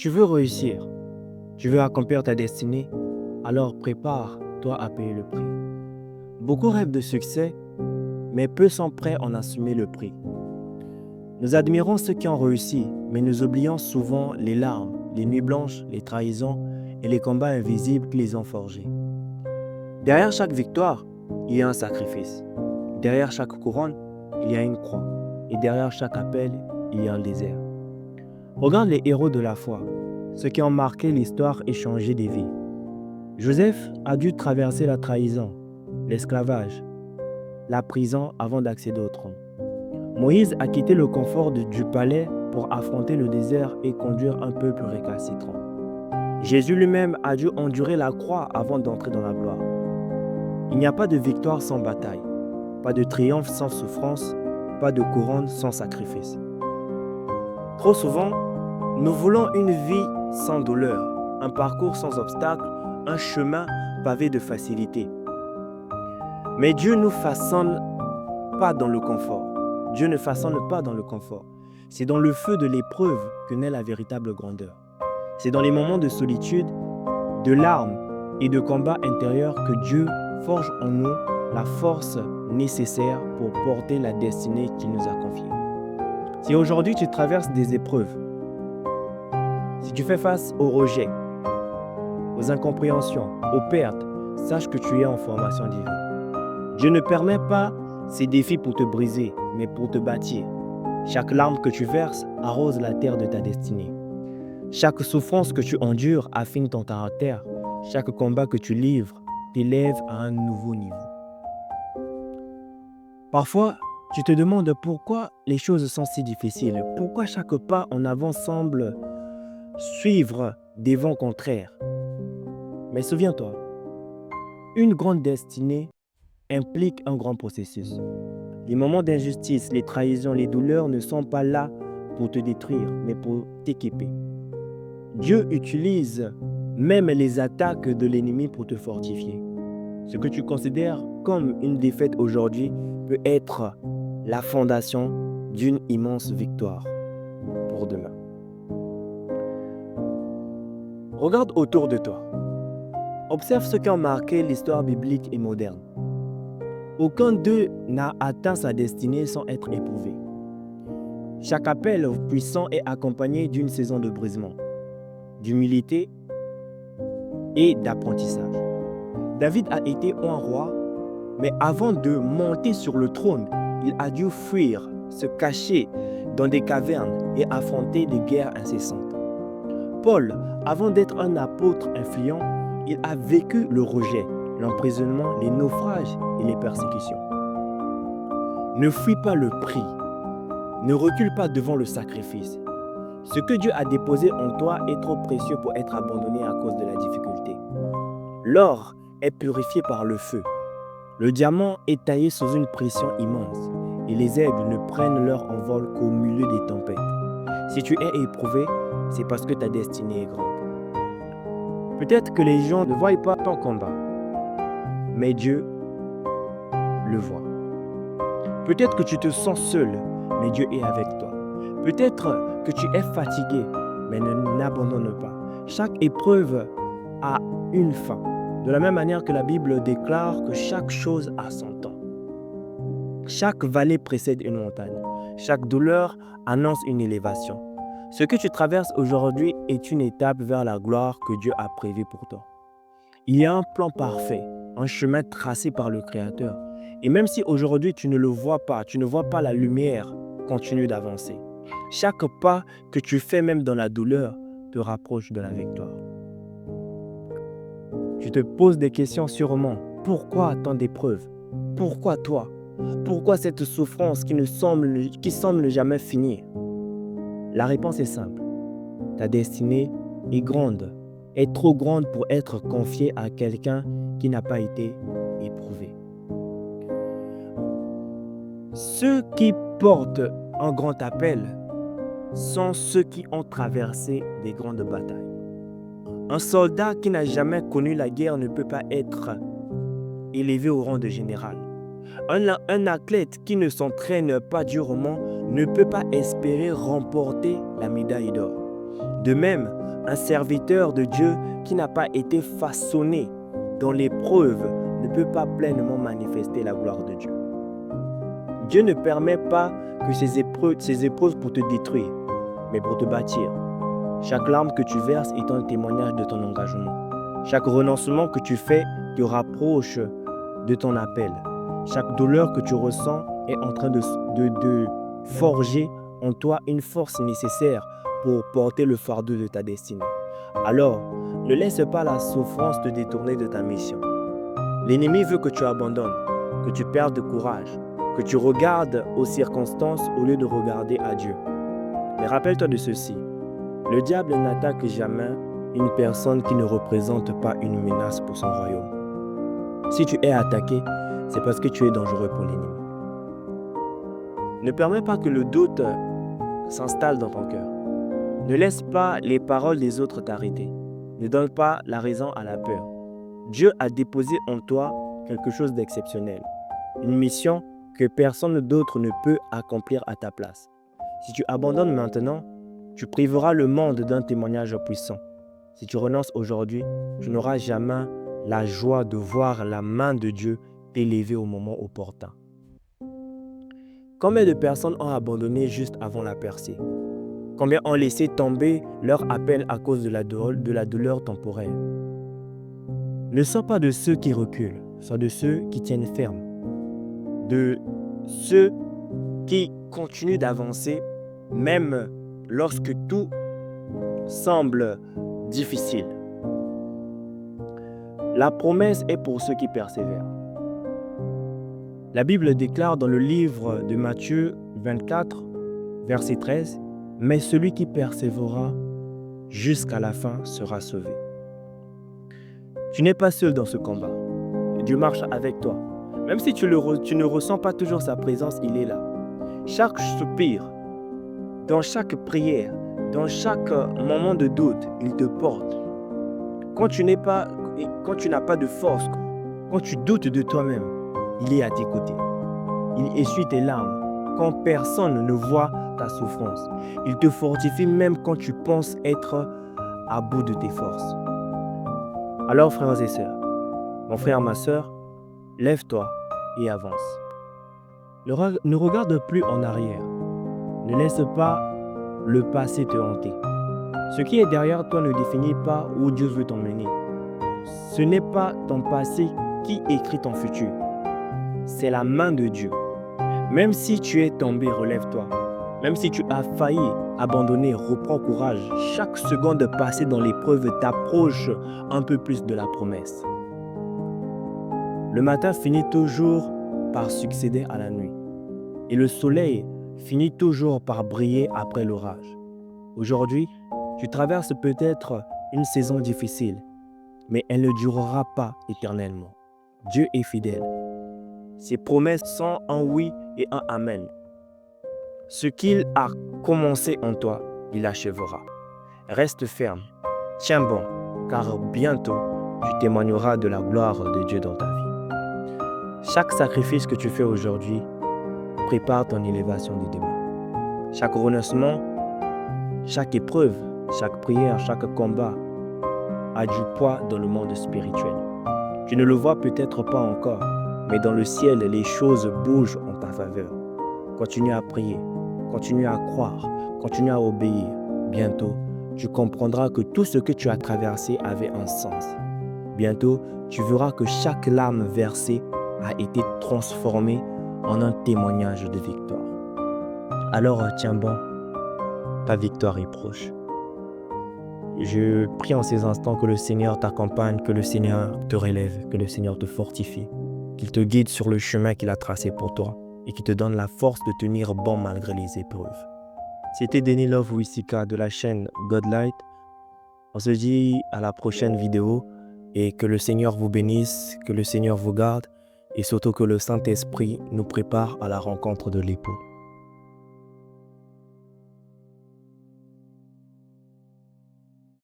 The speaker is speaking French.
Tu veux réussir, tu veux accomplir ta destinée, alors prépare-toi à payer le prix. Beaucoup rêvent de succès, mais peu sont prêts à en assumer le prix. Nous admirons ceux qui ont réussi, mais nous oublions souvent les larmes, les nuits blanches, les trahisons et les combats invisibles qui les ont forgés. Derrière chaque victoire, il y a un sacrifice. Derrière chaque couronne, il y a une croix. Et derrière chaque appel, il y a un désert. Regarde les héros de la foi, ceux qui ont marqué l'histoire et changé des vies. Joseph a dû traverser la trahison, l'esclavage, la prison avant d'accéder au trône. Moïse a quitté le confort du palais pour affronter le désert et conduire un peuple récalcitrant. Jésus lui-même a dû endurer la croix avant d'entrer dans la gloire. Il n'y a pas de victoire sans bataille, pas de triomphe sans souffrance, pas de couronne sans sacrifice. Trop souvent, nous voulons une vie sans douleur, un parcours sans obstacles, un chemin pavé de facilité. Mais Dieu ne façonne pas dans le confort. Dieu ne façonne pas dans le confort. C'est dans le feu de l'épreuve que naît la véritable grandeur. C'est dans les moments de solitude, de larmes et de combats intérieurs que Dieu forge en nous la force nécessaire pour porter la destinée qu'il nous a confiée. Si aujourd'hui tu traverses des épreuves, si tu fais face au rejet, aux incompréhensions, aux pertes, sache que tu es en formation divine. Dieu ne permet pas ces défis pour te briser, mais pour te bâtir. Chaque larme que tu verses arrose la terre de ta destinée. Chaque souffrance que tu endures affine ton caractère. Chaque combat que tu livres t'élève à un nouveau niveau. Parfois, tu te demandes pourquoi les choses sont si difficiles, pourquoi chaque pas en avant semble suivre des vents contraires. Mais souviens-toi, une grande destinée implique un grand processus. Les moments d'injustice, les trahisons, les douleurs ne sont pas là pour te détruire, mais pour t'équiper. Dieu utilise même les attaques de l'ennemi pour te fortifier. Ce que tu considères comme une défaite aujourd'hui peut être la fondation d'une immense victoire pour demain. Regarde autour de toi. Observe ceux qui ont marqué l'histoire biblique et moderne. Aucun d'eux n'a atteint sa destinée sans être éprouvé. Chaque appel puissant est accompagné d'une saison de brisement, d'humilité et d'apprentissage. David a été un roi, mais avant de monter sur le trône, il a dû fuir, se cacher dans des cavernes et affronter des guerres incessantes. Paul, avant d'être un apôtre influent, il a vécu le rejet, l'emprisonnement, les naufrages et les persécutions. Ne fuis pas le prix, ne recule pas devant le sacrifice. Ce que Dieu a déposé en toi est trop précieux pour être abandonné à cause de la difficulté. L'or est purifié par le feu. Le diamant est taillé sous une pression immense et les aigles ne prennent leur envol qu'au milieu des tempêtes. Si tu es éprouvé, c'est parce que ta destinée est grande. Peut-être que les gens ne voient pas ton combat, mais Dieu le voit. Peut-être que tu te sens seul, mais Dieu est avec toi. Peut-être que tu es fatigué, mais n'abandonne pas. Chaque épreuve a une fin. De la même manière que la Bible déclare que chaque chose a son temps. Chaque vallée précède une montagne. Chaque douleur annonce une élévation. Ce que tu traverses aujourd'hui est une étape vers la gloire que Dieu a prévue pour toi. Il y a un plan parfait, un chemin tracé par le Créateur. Et même si aujourd'hui tu ne le vois pas, tu ne vois pas la lumière, continue d'avancer. Chaque pas que tu fais même dans la douleur te rapproche de la victoire. Tu te poses des questions sûrement. Pourquoi tant d'épreuves? Pourquoi toi? Pourquoi cette souffrance qui semble ne jamais finir? La réponse est simple. Ta destinée est grande, est trop grande pour être confiée à quelqu'un qui n'a pas été éprouvé. Ceux qui portent un grand appel sont ceux qui ont traversé des grandes batailles. Un soldat qui n'a jamais connu la guerre ne peut pas être élevé au rang de général. Un athlète qui ne s'entraîne pas durement ne peut pas espérer remporter la médaille d'or. De même, Un serviteur de Dieu qui n'a pas été façonné dans l'épreuve ne peut pas pleinement manifester la gloire de Dieu. Dieu ne permet pas que ces épreuves pour te détruire, mais pour te bâtir. Chaque larme que tu verses est un témoignage de ton engagement. Chaque renoncement que tu fais te rapproche de ton appel. Chaque douleur que tu ressens est en train de forger en toi une force nécessaire pour porter le fardeau de ta destinée. Alors, ne laisse pas la souffrance te détourner de ta mission. L'ennemi veut que tu abandonnes, que tu perdes de courage, que tu regardes aux circonstances au lieu de regarder à Dieu. Mais rappelle-toi de ceci, le diable n'attaque jamais une personne qui ne représente pas une menace pour son royaume. Si tu es attaqué, c'est parce que tu es dangereux pour l'ennemi. Ne permets pas que le doute s'installe dans ton cœur. Ne laisse pas les paroles des autres t'arrêter. Ne donne pas la raison à la peur. Dieu a déposé en toi quelque chose d'exceptionnel. Une mission que personne d'autre ne peut accomplir à ta place. Si tu abandonnes maintenant, tu priveras le monde d'un témoignage puissant. Si tu renonces aujourd'hui, tu n'auras jamais la joie de voir la main de Dieu t'élever au moment opportun. Combien de personnes ont abandonné juste avant la percée? Combien ont laissé tomber leur appel à cause de la douleur temporaire? Ne sois pas de ceux qui reculent, sois de ceux qui tiennent ferme. De ceux qui continuent d'avancer même lorsque tout semble difficile. La promesse est pour ceux qui persévèrent. La Bible déclare dans le livre de Matthieu 24, verset 13, « Mais celui qui persévérera jusqu'à la fin sera sauvé. » Tu n'es pas seul dans ce combat. Dieu marche avec toi. Même si tu ne ressens pas toujours sa présence, il est là. Chaque soupir, dans chaque prière, dans chaque moment de doute, il te porte. Quand tu n'as pas de force, quand tu doutes de toi-même, il est à tes côtés. Il essuie tes larmes quand personne ne voit ta souffrance. Il te fortifie même quand tu penses être à bout de tes forces. Alors frères et sœurs, mon frère, ma sœur, lève-toi et avance. Ne regarde plus en arrière. Ne laisse pas le passé te hanter. Ce qui est derrière toi ne définit pas où Dieu veut t'emmener. Ce n'est pas ton passé qui écrit ton futur. C'est la main de Dieu. Même si tu es tombé, relève-toi. Même si tu as failli abandonner, reprends courage. Chaque seconde passée dans l'épreuve t'approche un peu plus de la promesse. Le matin finit toujours par succéder à la nuit. Et le soleil finit toujours par briller après l'orage. Aujourd'hui, tu traverses peut-être une saison difficile, mais elle ne durera pas éternellement. Dieu est fidèle. Ses promesses sont un oui et un amen. Ce qu'il a commencé en toi, il achèvera. Reste ferme, tiens bon, car bientôt, tu témoigneras de la gloire de Dieu dans ta vie. Chaque sacrifice que tu fais aujourd'hui prépare ton élévation de demain. Chaque renoncement, chaque épreuve, chaque prière, chaque combat a du poids dans le monde spirituel. Tu ne le vois peut-être pas encore, mais dans le ciel, les choses bougent en ta faveur. Continue à prier, continue à croire, continue à obéir. Bientôt, tu comprendras que tout ce que tu as traversé avait un sens. Bientôt, tu verras que chaque larme versée a été transformée en un témoignage de victoire. Alors, tiens bon, ta victoire est proche. Je prie en ces instants que le Seigneur t'accompagne, que le Seigneur te relève, que le Seigneur te fortifie, qu'il te guide sur le chemin qu'il a tracé pour toi et qu'il te donne la force de tenir bon malgré les épreuves. C'était Denis Love Wisika de la chaîne Godlight. On se dit à la prochaine vidéo et que le Seigneur vous bénisse, que le Seigneur vous garde et surtout que le Saint-Esprit nous prépare à la rencontre de l'époux.